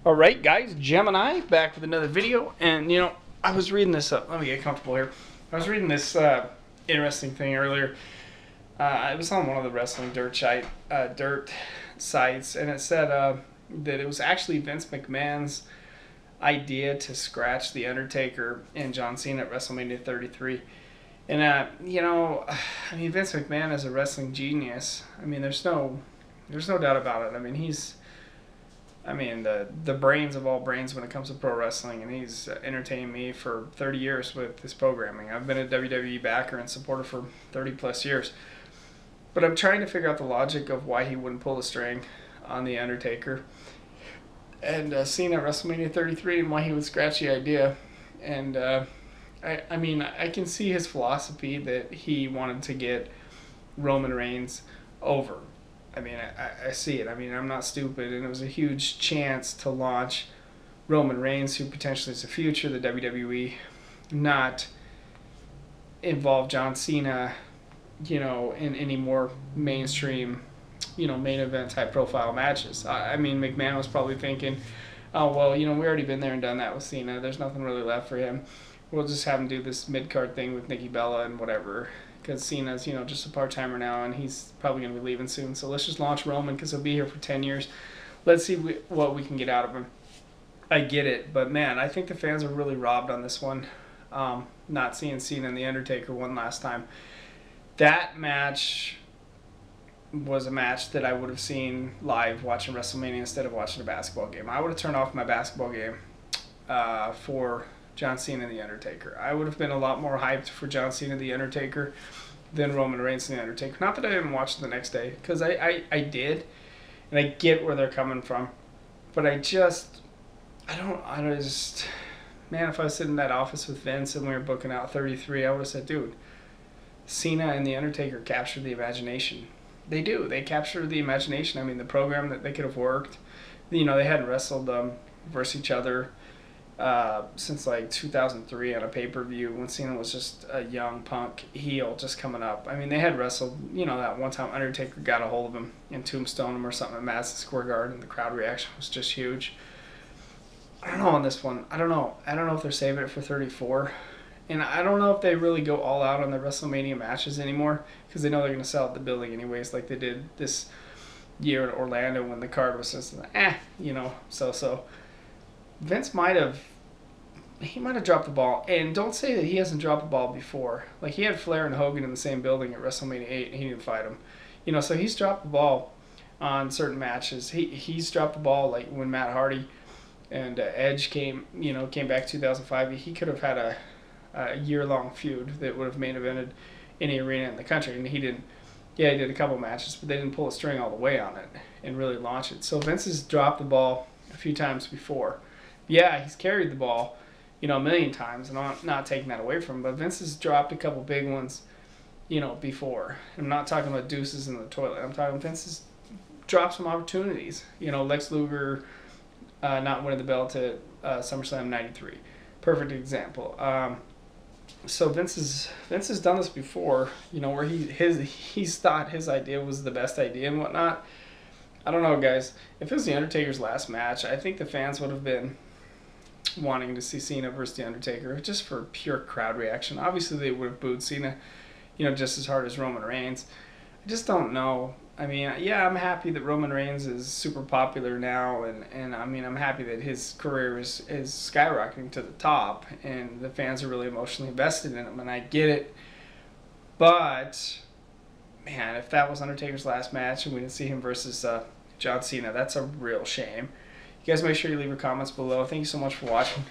Alright guys, Gemini back with another video, and I was reading this let me get comfortable here. I was reading this interesting thing earlier. It was on one of the wrestling dirt sites, and it said that it was actually Vince McMahon's idea to scratch The Undertaker and John Cena at WrestleMania 33. And I mean, Vince McMahon is a wrestling genius. I mean, there's no doubt about it. I mean, the brains of all brains when it comes to pro wrestling, and he's entertained me for 30 years with his programming. I've been a WWE backer and supporter for 30 plus years. But I'm trying to figure out the logic of why he wouldn't pull the string on The Undertaker and Cena at WrestleMania 33, and why he would scratch the idea. And I mean, I can see his philosophy that he wanted to get Roman Reigns over. I mean, I see it. I mean, I'm not stupid, and it was a huge chance to launch Roman Reigns, who potentially is the future of the WWE, not involve John Cena, in any more mainstream, main event type profile matches. I mean, McMahon was probably thinking, oh, well, we already been there and done that with Cena. There's nothing really left for him. We'll just have him do this mid-card thing with Nikki Bella and whatever. Because Cena's, just a part-timer now, and he's probably going to be leaving soon. So let's just launch Roman, because he'll be here for 10 years. Let's see what we can get out of him. I get it, but man, I think the fans are really robbed on this one. Not seeing Cena and The Undertaker one last time. That match was a match that I would have seen live watching WrestleMania instead of watching a basketball game. I would have turned off my basketball game for John Cena and The Undertaker. I would have been a lot more hyped for John Cena and The Undertaker than Roman Reigns and The Undertaker. Not that I didn't watch it the next day, because I did, and I get where they're coming from. But man, if I was sitting in that office with Vince and we were booking out 33, I would have said, dude, Cena and The Undertaker capture the imagination. They do. They capture the imagination. I mean, the program that they could have worked. They hadn't wrestled versus each other since like 2003 on a pay-per-view, when Cena was just a young punk heel just coming up. I mean, they had wrestled, that one time Undertaker got a hold of him and tombstone him or something at Madison Square Garden, and the crowd reaction was just huge. I don't know on this one. I don't know if they're saving it for 34. And I don't know if they really go all out on the WrestleMania matches anymore, because they know they're going to sell out the building anyways, like they did this year in Orlando when the card was just so. Vince might have dropped the ball. And don't say that he hasn't dropped the ball before. Like, he had Flair and Hogan in the same building at WrestleMania 8, and he didn't fight him. So he's dropped the ball on certain matches. He's dropped the ball, like when Matt Hardy and Edge came back 2005. He could have had a year-long feud that would have main evented any arena in the country, and he didn't. Yeah, he did a couple matches, but they didn't pull a string all the way on it and really launch it. So Vince has dropped the ball a few times before. Yeah, he's carried the ball, a million times, and I'm not taking that away from him, but Vince has dropped a couple big ones, before. I'm not talking about deuces in the toilet. I'm talking Vince has dropped some opportunities. Lex Luger not winning the belt at SummerSlam 93. Perfect example. So Vince has done this before, where he's thought his idea was the best idea and whatnot. I don't know, guys. If it was The Undertaker's last match, I think the fans would have been wanting to see Cena versus The Undertaker just for pure crowd reaction. Obviously, they would have booed Cena, just as hard as Roman Reigns. I just don't know. I mean, yeah, I'm happy that Roman Reigns is super popular now, and I mean, I'm happy that his career is skyrocketing to the top, and the fans are really emotionally invested in him, and I get it. But man, if that was Undertaker's last match and we didn't see him versus John Cena, that's a real shame. You guys make sure you leave your comments below. Thank you so much for watching.